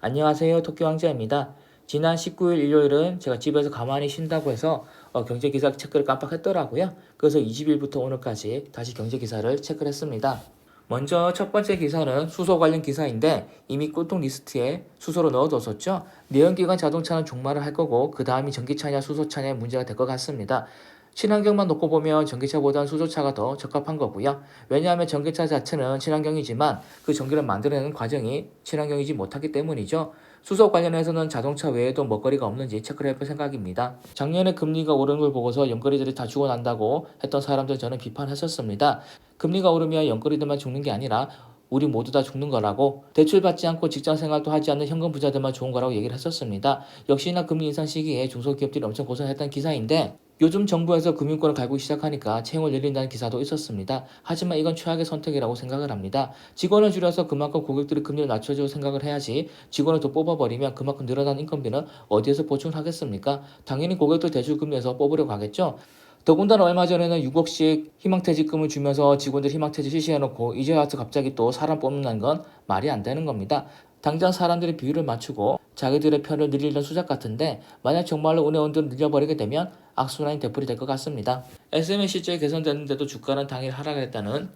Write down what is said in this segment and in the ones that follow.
안녕하세요. 토끼 왕자입니다. 지난 19일 일요일은 제가 집에서 가만히 쉰다고 해서 경제기사 체크를 깜빡했더라고요. 그래서 20일부터 오늘까지 다시 경제기사를 체크를 했습니다. 먼저 첫 번째 기사는 수소 관련 기사인데 이미 꿀통 리스트에 수소로 넣어뒀었죠. 내연기관 자동차는 종말을 할 거고 그 다음이 전기차냐 수소차냐의 문제가 될 것 같습니다. 친환경만 놓고 보면 전기차보다는 수소차가 더 적합한 거고요. 왜냐하면 전기차 자체는 친환경이지만 그 전기를 만들어내는 과정이 친환경이지 못하기 때문이죠. 수소 관련해서는 자동차 외에도 먹거리가 없는지 체크를 해볼 생각입니다. 작년에 금리가 오르는 걸 보고서 연거리들이 다 죽어난다고 했던 사람들 저는 비판했었습니다. 금리가 오르면 연거리들만 죽는 게 아니라 우리 모두 다 죽는 거라고, 대출받지 않고 직장생활도 하지 않는 현금 부자들만 좋은 거라고 얘기를 했었습니다. 역시나 금리 인상 시기에 중소기업들이 엄청 고생했던 기사인데 요즘 정부에서 금융권을 갈고 시작하니까 채용을 늘린다는 기사도 있었습니다. 하지만 이건 최악의 선택이라고 생각을 합니다. 직원을 줄여서 그만큼 고객들이 금리를 낮춰줄 생각을 해야지, 직원을 더 뽑아버리면 그만큼 늘어난 인건비는 어디에서 보충을 하겠습니까? 당연히 고객들 대출금리에서 뽑으려고 하겠죠. 더군다나 얼마 전에는 6억씩 희망퇴직금을 주면서 직원들 희망퇴직 실시해놓고 이제 와서 갑자기 또 사람 뽑는다는 건 말이 안 되는 겁니다. 당장 사람들의 비율을 맞추고 자기들의 편을 늘리려는 수작 같은데, 만약 정말로 운행원들을 늘려버리게 되면 악순환이 되풀이 될 것 같습니다. SM의 실적이 개선됐는데도 주가는 당일 하락했다는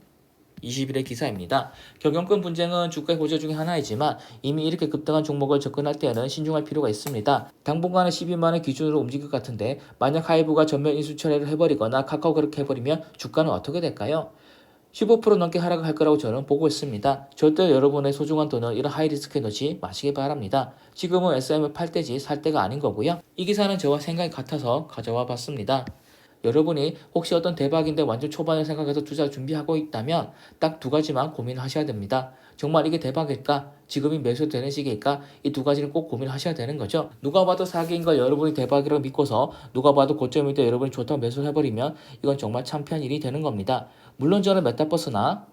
20일의 기사입니다. 경영권 분쟁은 주가의 고저 중에 하나이지만 이미 이렇게 급등한 종목을 접근할 때에는 신중할 필요가 있습니다. 당분간은 12만원 기준으로 움직일 것 같은데, 만약 하이브가 전면 인수 철회를 해버리거나 카카오 그렇게 해버리면 주가는 어떻게 될까요? 15% 넘게 하락할 거라고 저는 보고 있습니다. 절대 여러분의 소중한 돈을 이런 하이리스크에 넣지 마시기 바랍니다. 지금은 SM을 팔 때지 살 때가 아닌 거고요. 이 기사는 저와 생각이 같아서 가져와 봤습니다. 여러분이 혹시 어떤 대박인데 완전 초반을 생각해서 투자 준비하고 있다면 딱 두 가지만 고민하셔야 됩니다. 정말 이게 대박일까? 지금이 매수되는 시기일까? 이 두 가지는 꼭 고민하셔야 되는 거죠. 누가 봐도 사기인 걸 여러분이 대박이라고 믿고서 누가 봐도 고점일 때 여러분이 좋다고 매수를 해버리면 이건 정말 참패한 일이 되는 겁니다. 물론 저는 메타버스나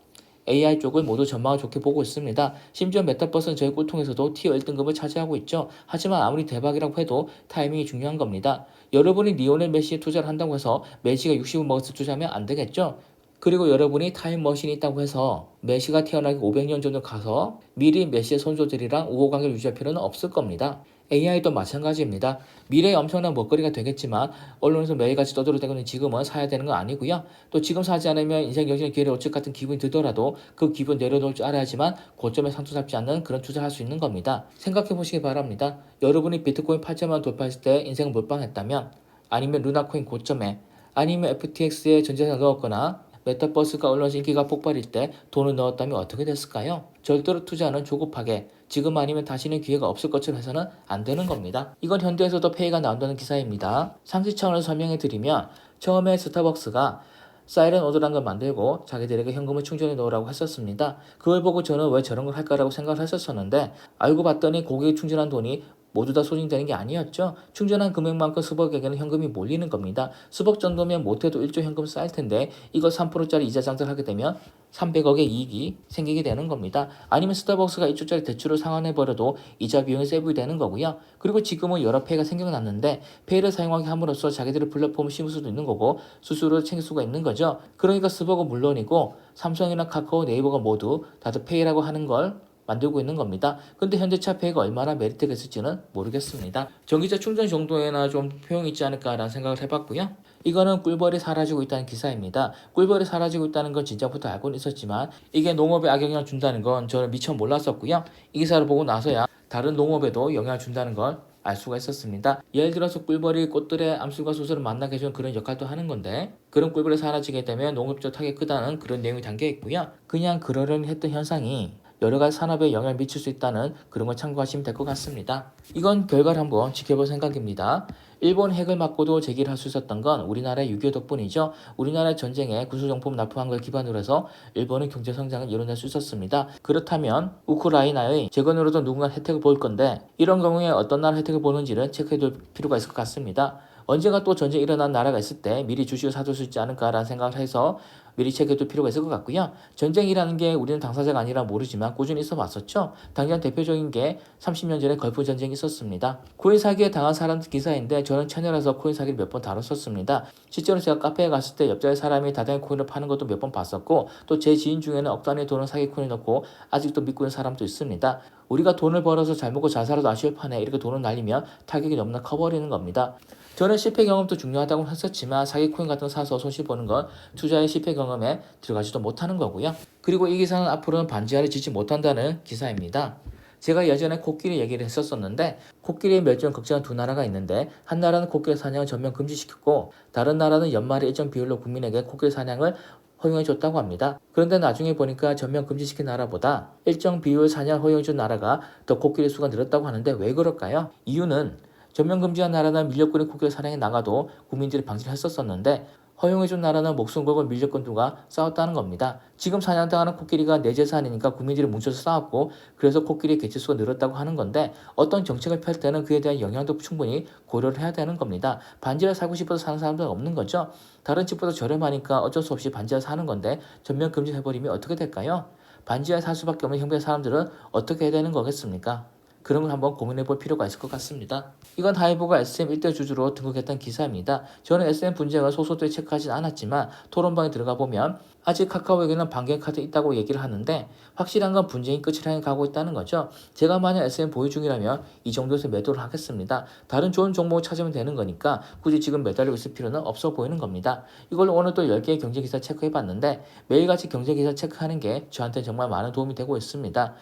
AI 쪽을 모두 전망을 좋게 보고 있습니다. 심지어 메타버스는 저희 꿀통에서도 티어 1등급을 차지하고 있죠. 하지만 아무리 대박이라고 해도 타이밍이 중요한 겁니다. 여러분이 리오넬 메시에 투자를 한다고 해서 메시가 60을 먹어서 투자하면 안 되겠죠. 그리고 여러분이 타임머신이 있다고 해서 메시가 태어나기 500년 전으로 가서 미리 메시의 선조들이랑 우호관계를 유지할 필요는 없을 겁니다. AI도 마찬가지입니다. 미래에 엄청난 먹거리가 되겠지만 언론에서 매일같이 떠들어대고는 지금은 사야 되는 건 아니고요. 또 지금 사지 않으면 인생 역전의 기회를 놓칠 것 같은 기분이 들더라도 그 기분 내려놓을 줄 알아야지만 고점에 상투 잡지 않는 그런 투자를 할 수 있는 겁니다. 생각해 보시기 바랍니다. 여러분이 비트코인 8천만 돌파했을 때 인생을 몰빵했다면, 아니면 루나코인 고점에, 아니면 FTX에 전재산을 넣었거나 메타버스가 언론에서 인기가 폭발일 때 돈을 넣었다면 어떻게 됐을까요? 절대로 투자는 조급하게, 지금 아니면 다시는 기회가 없을 것처럼 해서는 안 되는 겁니다. 이건 현대에서도 페이가 나온다는 기사입니다. 상식 차원에서 설명해 드리면, 처음에 스타벅스가 사이렌 오더라는 걸 만들고 자기들에게 현금을 충전해 놓으라고 했었습니다. 그걸 보고 저는 왜 저런 걸 할까라고 생각을 했었는데, 알고 봤더니 고객이 충전한 돈이 모두 다 소진되는 게 아니었죠. 충전한 금액만큼 수벅에게는 현금이 몰리는 겁니다. 수벅 정도면 못해도 1조 현금 쌓일 텐데 이걸 3%짜리 이자 장사를 하게 되면 300억의 이익이 생기게 되는 겁니다. 아니면 스타벅스가 1조짜리 대출을 상환해버려도 이자 비용이 세이브이 되는 거고요. 그리고 지금은 여러 페이가 생겨났는데 페이를 사용하게 함으로써 자기들의 플랫폼을 심을 수도 있는 거고 수수료를 챙길 수가 있는 거죠. 그러니까 스벅은 물론이고 삼성이나 카카오, 네이버가 모두 다들 페이라고 하는 걸 만들고 있는 겁니다. 근데 현대차 페이가 얼마나 메리트가 있을지는 모르겠습니다. 전기차 충전 정도에나 좀 효용이 있지 않을까라는 생각을 해봤고요. 이거는 꿀벌이 사라지고 있다는 기사입니다. 꿀벌이 사라지고 있다는 건 진작부터 알고는 있었지만 이게 농업에 악영향을 준다는 건 저는 미처 몰랐었고요. 이 기사를 보고 나서야 다른 농업에도 영향을 준다는 걸 알 수가 있었습니다. 예를 들어서 꿀벌이 꽃들의 암술과 수술을 만나게 해주는 그런 역할도 하는 건데, 그런 꿀벌이 사라지게 되면 농업적 타격이 크다는 그런 내용이 담겨 있고요. 그냥 그러려니 했던 현상이 여러 가지 산업에 영향을 미칠 수 있다는 그런 걸 참고하시면 될 것 같습니다. 이건 결과를 한번 지켜볼 생각입니다. 일본 핵을 맞고도 제기를 할 수 있었던 건 우리나라의 6.25 덕분이죠. 우리나라의 전쟁에 군수정품 납품한 걸 기반으로 해서 일본의 경제 성장을 이뤄낼 수 있었습니다. 그렇다면 우크라이나의 재건으로도 누군가 혜택을 볼 건데, 이런 경우에 어떤 나라 혜택을 보는지는 체크해둘 필요가 있을 것 같습니다. 언젠가 또 전쟁이 일어난 나라가 있을 때 미리 주식을 사둘 수 있지 않을까라는 생각을 해서 미리 체크해둘 필요가 있을 것 같고요. 전쟁이라는 게 우리는 당사자가 아니라 모르지만 꾸준히 있어 왔었죠. 당장 대표적인 게 30년 전에 걸프 전쟁이 있었습니다. 코인 사기에 당한 사람 기사인데 저는 채널에서 코인 사기를 몇 번 다뤘었습니다. 실제로 제가 카페에 갔을 때 옆자리 사람이 다단히 코인을 파는 것도 몇 번 봤었고, 또 제 지인 중에는 억 단위 돈을 사기 코인을 넣고 아직도 믿고 있는 사람도 있습니다. 우리가 돈을 벌어서 잘 먹고 잘 살아도 아쉬울 판에 이렇게 돈을 날리면 타격이 너무나 커버리는 겁니다. 저는 실패 경험도 중요하다고 했었지만 사기 코인 같은 거 사서 손실 보는 건 투자의 실패 경험에 들어가지도 못하는 거고요. 그리고 이 기사는 앞으로는 반지하를 짓지 못한다는 기사입니다. 제가 예전에 코끼리 얘기를 했었었는데 코끼리의 멸종을 걱정한 두 나라가 있는데 한 나라는 코끼리 사냥을 전면 금지시켰고 다른 나라는 연말에 일정 비율로 국민에게 코끼리 사냥을 허용해줬다고 합니다. 그런데 나중에 보니까 전면 금지시킨 나라보다 일정 비율 사냥 허용해준 나라가 더 코끼리 수가 늘었다고 하는데 왜 그럴까요? 이유는 전면 금지한 나라는 밀렵꾼이 코끼리 사냥에 나가도 국민들이 방지를 했었었는데 허용해준 나라는 목숨 걸고 밀렵꾼들과 싸웠다는 겁니다. 지금 사냥당하는 코끼리가 내 재산이니까 국민들이 뭉쳐서 싸웠고 그래서 코끼리의 개체수가 늘었다고 하는 건데 어떤 정책을 펼 때는 그에 대한 영향도 충분히 고려를 해야 되는 겁니다. 반지하에 살고 싶어서 사는 사람들은 없는 거죠. 다른 집보다 저렴하니까 어쩔 수 없이 반지하에 사는 건데 전면 금지해버리면 어떻게 될까요? 반지하에 살 수밖에 없는 형편의 사람들은 어떻게 해야 되는 거겠습니까? 그런 걸 한번 고민해 볼 필요가 있을 것 같습니다. 이건 하이브가 SM 1대 주주로 등극했던 기사입니다. 저는 SM 분쟁을 소소하게 체크하진 않았지만 토론방에 들어가 보면 아직 카카오에게는 반개 카드 있다고 얘기를 하는데 확실한 건 분쟁이 끝을 향해 가고 있다는 거죠. 제가 만약 SM 보유 중이라면 이 정도에서 매도를 하겠습니다. 다른 좋은 종목을 찾으면 되는 거니까 굳이 지금 매달리고 있을 필요는 없어 보이는 겁니다. 이걸로 오늘 또 10개의 경제기사 체크해 봤는데 매일같이 경제기사 체크하는 게 저한테 정말 많은 도움이 되고 있습니다.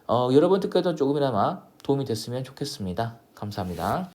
여러분들께도 조금이나마 도움이 됐으면 좋겠습니다. 감사합니다.